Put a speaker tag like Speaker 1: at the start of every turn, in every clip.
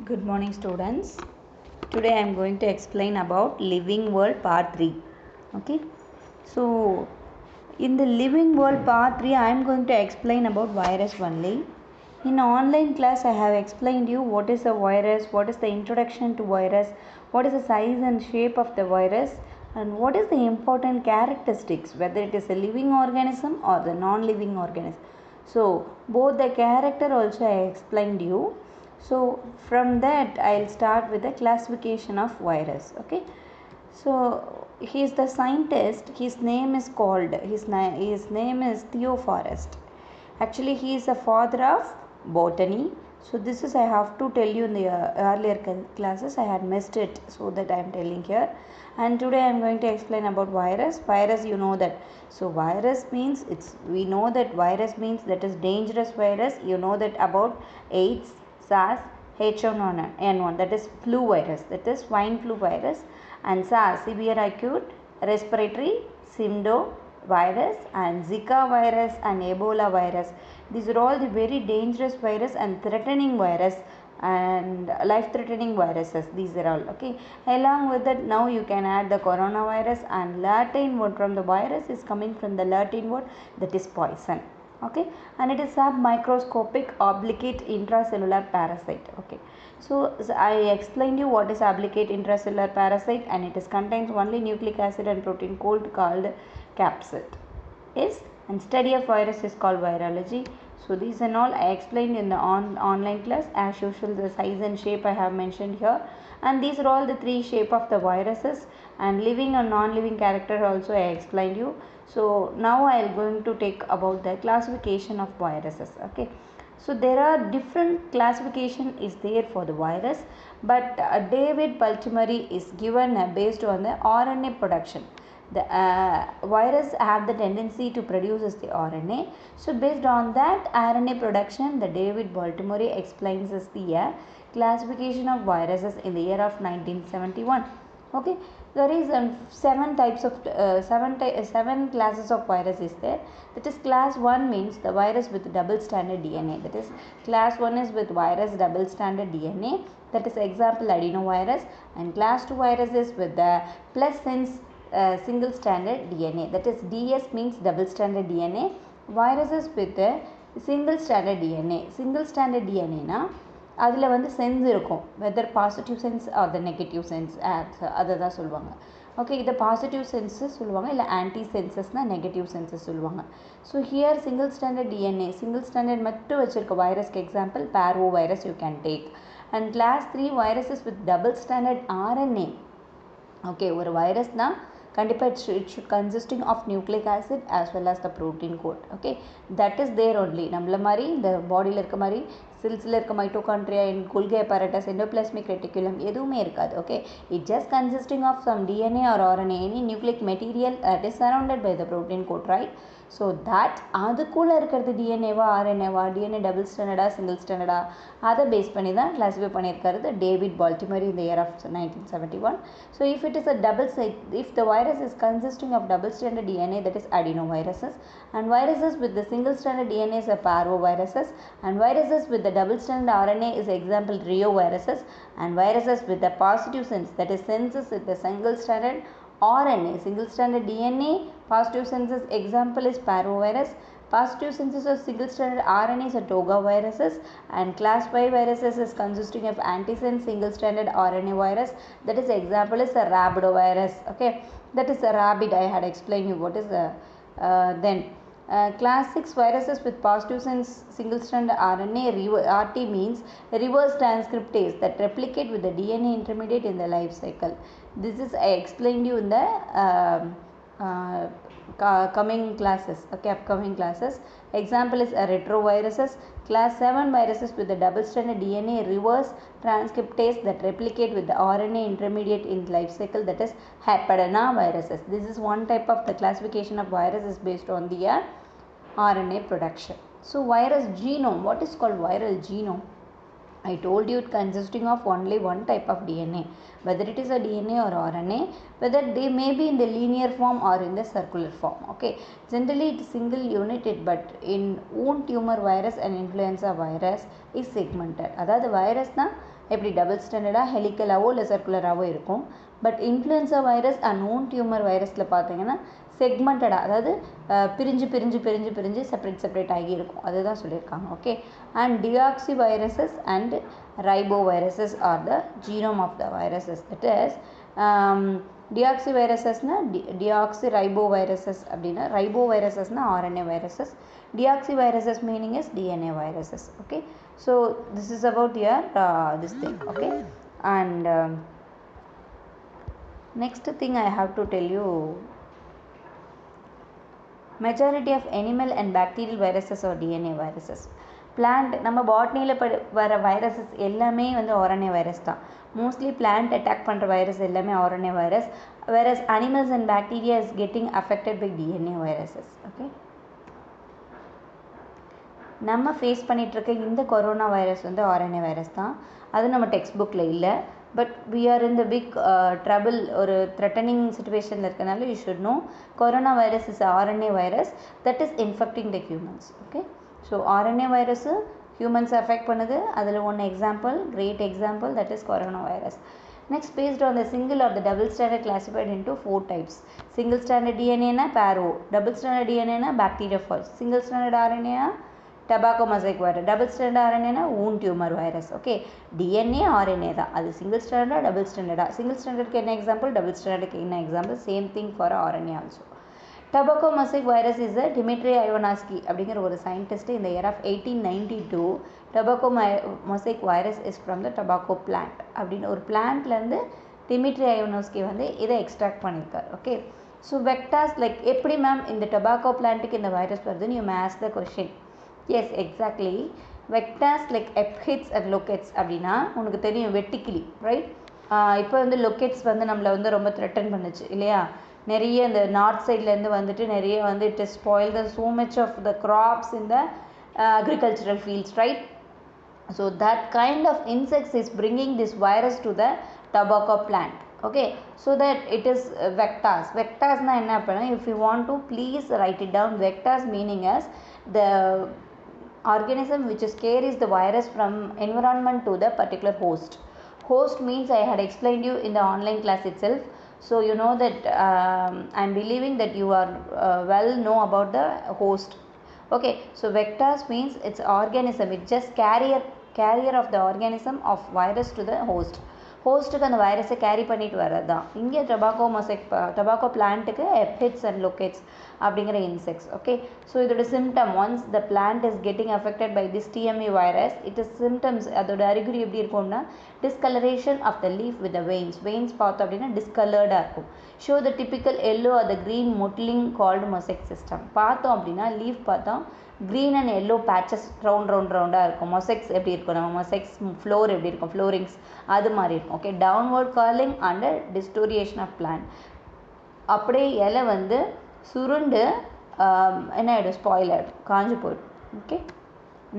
Speaker 1: Good morning, students. Today I am going to explain about living world part 3. Okay, so in the living world part 3 I am going to explain about virus only. In online class I have explained you what is a virus, what is the introduction to virus, what is the size and shape of the virus, and what is the important characteristics, whether it is a living organism or the non-living organism. So both the character also I explained you. So from that I'll start with the classification of virus. Okay, so he is the scientist. His name is called his name is Theophorus. Actually he is the father of botany. So this is I have to tell you in the earlier classes. I had missed it, so that I am telling here. And today I am going to explain about virus. Virus, you know that. So virus means we know that virus means that is dangerous virus. You know that about AIDS, SARS, H1N1, that is flu virus, that is swine flu virus, and SARS, severe acute respiratory syndrome virus, and Zika virus and Ebola virus. These are all the very dangerous virus and threatening virus and life threatening viruses. These are all okay. Along with that, now you can add the coronavirus, and Latin word from the virus is coming from the Latin word that is poison. Okay, and it is submicroscopic obligate intracellular parasite. Okay, so I explained you what is obligate intracellular parasite, and it is contains only nucleic acid and protein called capsid. Yes, and study of virus is called virology. So these and all I explained in the online class. As usual, the size and shape I have mentioned here, and these are all the three shape of the viruses, and living and non-living character also I explained you. So now I am going to take about the classification of viruses. Okay, so there are different classification is there for the virus, but David Baltimore is given based on the RNA production. The virus have the tendency to produce the RNA. So based on that RNA production, the David Baltimore explains us the classification of viruses in the year of 1971. Okay, there is seven types of seven classes of virus is there. That is class 1 means the virus with double stranded DNA. That is class 1 is with virus double stranded DNA. That is example adenovirus, and class 2 virus is with the plus sense single stranded DNA. That is DS means double stranded DNA. Viruses with the single stranded DNA. Single stranded DNA na அதில் வந்து sense இருக்கும், whether positive sense or the negative sense அதை தான் சொல்லுவாங்க. Okay, இதை positive senses சொல்லுவாங்க, இல்லை anti சென்சஸ்னால் நெகட்டிவ் சென்சஸ் சொல்லுவாங்க. So here single standard DNA single standard மட்டும் வச்சுருக்க வைரஸ்க்கு example parvo virus you can take. And class 3 viruses with double standard RNA. Okay, ஒரு வைரஸ் தான் கண்டிப்பாக it should consisting of nucleic acid as well as the protein code. Okay, that is there only. நம்மள மாதிரி இந்த பாடியில் இருக்க மாதிரி செல்ஸில் இருக்க மைட்டோகாண்ட்ரியா, கொல்கை apparatus, endoplasmic reticulum எதுவுமே இருக்காது. Okay, it just consisting of some DNA or RNA, any nucleic material that is surrounded by the protein code, right? So that அதுக்குள்ளே இருக்கிறது டிஎன்ஏவா ஆர்என்ஏவா, டிஎன்ஏ டபுள் ஸ்டாண்டர்டா சிங்கிள் ஸ்டாண்டர்டா, அதை பேஸ் பண்ணி தான் கிளாஸிஃபை பண்ணியிருக்கிறது David பால்டிமர் in the year of 1971. So if it is a if the virus is consisting of double stranded DNA, that is adenoviruses, and viruses with the single stranded DNA is a parvoviruses, and viruses with the double stranded RNA is example reoviruses, and viruses with the positive sense, that is senses with the single stranded RNA, single stranded DNA, positive senses example is parvovirus. Positive senses of single stranded RNA is a toga viruses, and class 5 viruses is consisting of antisense single stranded RNA virus. That is example is a rabidovirus. Okay, that is a rabbit. I had explained you what is the then. Class 6 viruses with positive sense single stranded RNA, RT means reverse transcriptase that replicate with the DNA intermediate in the life cycle. This is I explained you in the coming classes. Okay, upcoming classes. Example is retroviruses. Class 7 viruses with the double stranded DNA reverse transcriptase that replicate with the RNA intermediate in life cycle, that is viruses. This is one type of the classification of viruses based on the RNA production. So virus genome, what is called viral genome? I told you it consisting of only one type of DNA, whether it is a DNA or RNA, whether they may be in the linear form or in the circular form. Okay, generally it is single united, but in wound tumor virus and influenza virus is segmented. அதாவது virus தான் எப்படி double ஸ்டாண்டர்டாக ஹெலிக்கலாவோ இல்லை சர்க்குலராகவோ இருக்கும். But influenza virus and non tumour வைரஸில் பார்த்தீங்கன்னா செக்மெண்டடாக, அதாவது பிரிஞ்சு பிரிஞ்சு பிரிஞ்சு பிரிஞ்சு செப்பரேட் ஆகி இருக்கும். அதுதான் சொல்லியிருக்காங்க. Okay. And deoxy viruses and ribo viruses are the genome of the viruses. That is deoxy வைரஸஸ்னால் டியாக்சி ரைபோ வைரஸஸ் அப்படின்னா, ரைபோ வைரஸஸ்னால் RNA viruses, deoxy viruses meaning is DNA viruses. Okay. So this is about your this thing. Okay. And next thing I have to tell you, majority of animal and bacterial viruses or DNA viruses. Plant நம்ம பாட்னியில் வர viruses எல்லாமே வந்து RNA virus தான். Mostly plant attack பண்ணுற virus எல்லாமே RNA virus. whereas animals and bacteria is getting affected by DNA viruses. Okay. நம்ம face பண்ணிகிட்ருக்க இந்த கொரோனா வைரஸ் வந்து ஆர்என்ஏ வைரஸ் தான். அது நம்ம டெக்ஸ்ட் புக்கில் இல்லை. But we are in the big trouble, ஒரு த்ரெட்டனிங் சுச்சுவேஷனில் இருக்கனால you should know corona virus is RNA virus that is infecting the humans. Okay. So RNA virus humans affect பண்ணுது. அதில் ஒன்று example, great example, that is corona virus. Next, based on the single or the double stranded, classified into 4 types. Single stranded DNA na paro, double stranded DNA na bacteriophage, single stranded RNA na tobacco mosaic virus, double stranded RNA na wound tumor virus. Okay, DNA RNA da adu single stranded double stranded. Single stranded ke enna example, double stranded ke enna example, same thing for RNA also. Tobacco mosaic virus is a Dmitry Ivanovsky அப்படிங்கிற ஒரு scientist இந்த year of 1892 tobacco mosaic virus is from the tobacco plant அப்படின்னு ஒரு பிளான்ட்லேருந்து Dmitry Ivanovsky வந்து இதை extract பண்ணியிருக்கார். Okay. So vectors like எப்படி ma'am இந்த டொபாக்கோ பிளான்ட்டுக்கு இந்த வைரஸ் வருதுன்னு you may ask the question. Yes, exactly. Vectors like aphids and locusts அப்படின்னா உனக்கு தெரியும் வெட்டிக்கிளி, ரைட்? இப்போ வந்து லொக்கெட்ஸ் வந்து நம்மளை வந்து ரொம்ப த்ரெட்டன் பண்ணுச்சு இல்லையா? நிறைய இந்த நார்த் சைட்லேருந்து வந்துட்டு நிறைய வந்து it is spoil the so much of the crops in the agricultural fields, right? So that kind of insects is bringing this virus to the tobacco plant. Okay, so that it is vectors. Vectors na enna appadina, if you want to please write it down. Vectors meaning as the organism which carries the virus from environment to the particular host. Host means I had explained you in the online class itself. So you know that I am believing that you are well know about the host. Okay, so vectors means it's organism, it's just carrier of the organism of virus to the host. ஹோஸ்ட்டுக்கு அந்த வைரஸை carry பண்ணிட்டு வர்றது தான். இங்கே tobacco பிளான்ட்டுக்கு aphids and locusts அப்படிங்கிற insects. Okay. So இதோட symptom, once the plant is getting affected by this TME virus, it is symptoms, அதோட அறிகுறி எப்படி இருக்கும்னா discoloration of the leaf with the veins பார்த்தோம் அப்படின்னா டிஸ்கலர்டாக இருக்கும். Show the typical yellow or the green mottling called mosaic system. பார்த்தோம் அப்படின்னா லீஃப் பார்த்தோம் க்ரீன் அண்ட் எல்லோ பேச்சஸ் ரவுண்டாக இருக்கும். மொசைக்ஸ் எப்படி இருக்கும், நம்ம மொசைக்ஸ் ஃப்ளோர் எப்படி இருக்கும், ஃப்ளோரிங்ஸ் அது மாதிரி இருக்கும். Okay. Downward curling and distortion of plant. அப்படியே இலை வந்து சுருண்டு என்ன ஆகிடும், ஸ்பாயில் ஆகிடும், காஞ்சு போயிடும். Okay.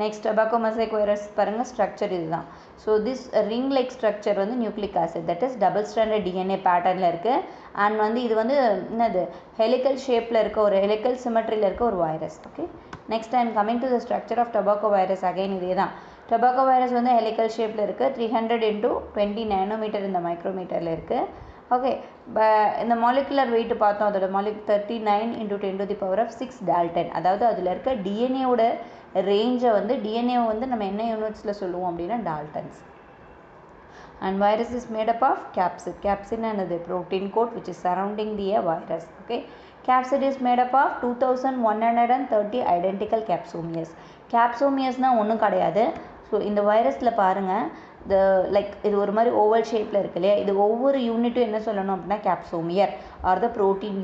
Speaker 1: Next tobacco mosaic virus பாருங்கள், ஸ்ட்ரக்சர் இதுதான். So this ring like structure வந்து nucleic acid, that is double standard DNA பேட்டர்னில் இருக்குது. அண்ட் வந்து இது வந்து என்னது ஹெலிக்கல் ஷேப்பில் இருக்க ஒரு ஹெலிக்கல் சிமெட்ரியில் இருக்க ஒரு virus. Okay. Next I am coming to the structure of tobacco virus. Again இதே தான். டொபாக்கோ வைரஸ் வந்து ஹெலிக்கல் ஷேப்பில் இருக்குது. 300 × 20 nm இந்த மைக்ரோமீட்டரில் இருக்குது. ஓகே. இந்த மாலிகுலர் வெயிட் பார்த்தோம், அதோட 39 × 10⁶ டால்டன். அதாவது அதில் இருக்க டிஎன்ஏவோட ரேஞ்சை வந்து டிஎன்ஏ வந்து நம்ம என்ன யூனிட்ஸில் சொல்லுவோம் அப்படின்னா daltons. And virus is made up of capsid. கேப்சிட்னா என்னது, protein coat which is surrounding the virus. Okay. Capsid is made up of 2130 identical capsomeres. Capsomeresனால் ஒன்றும் கிடையாது. ஸோ இந்த வைரஸில் பாருங்கள், லைக் இது ஒரு மாதிரி ஓவல் ஷேப்பில் இருக்கு இல்லையா, இது ஒவ்வொரு யூனிட்டும் என்ன சொல்லணும் அப்படின்னா கேப்சோமியர் ஆர் த ப்ரோட்டீன்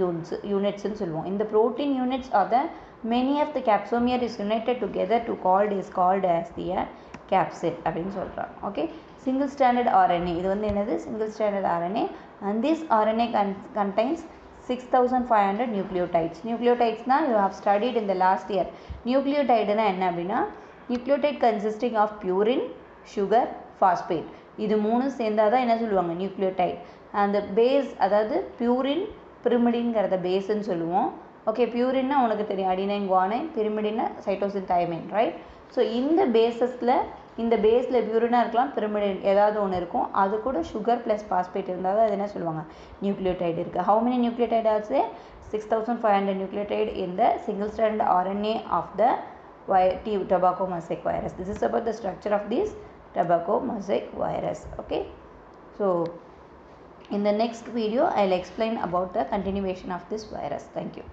Speaker 1: யூனிட்ஸ்ன்னு சொல்லுவோம். இந்த protein units are the many of the capsomere is united together to called as the capsid அப்படின்னு சொல்கிறாங்க. ஓகே. சிங்கிள் ஸ்டாண்டர்ட் ஆர்என்ஏ, இது வந்து என்னது single standard RNA. And this RNA contains 6500 nucleotides. Nucleotides you have studied in the last year. Nucleotide என்ன அப்படின்னா nucleotide consisting of purine, sugar, phosphate. இது மூணு சேர்ந்தாதான் என்ன சொல்லுவாங்க, நியூக்ளியோடைட். அந்த பேஸ், அதாவது பியூரின் பிரிமிடின்ங்கிறத பேஸ்ன்னு சொல்லுவோம். ஓகே. பியூரின்னா உனக்கு தெரியும், அடினைன் குவானைன், பிரிமிடின்னா சைட்டோசின் தைமைன், ரைட்? ஸோ இந்த பேஸஸில் இந்த பேஸில் பியூரினாக இருக்கலாம், pyrimidine ஏதாவது ஒன்று இருக்கும். அது கூட சுகர் ப்ளஸ் பாஸ்பேட் இருந்தால் தான் அது என்ன சொல்லுவாங்க, நியூக்ளியோடைடு இருக்குது. ஹவு மெனி நியூக்ளியோடைடு ஆச்சு? 6500 nucleotide in the single strand RNA of the tobacco mosaic virus. This is about the structure of this tobacco mosaic virus. Okay, so in the next video I'll explain about the continuation of this virus. Thank you.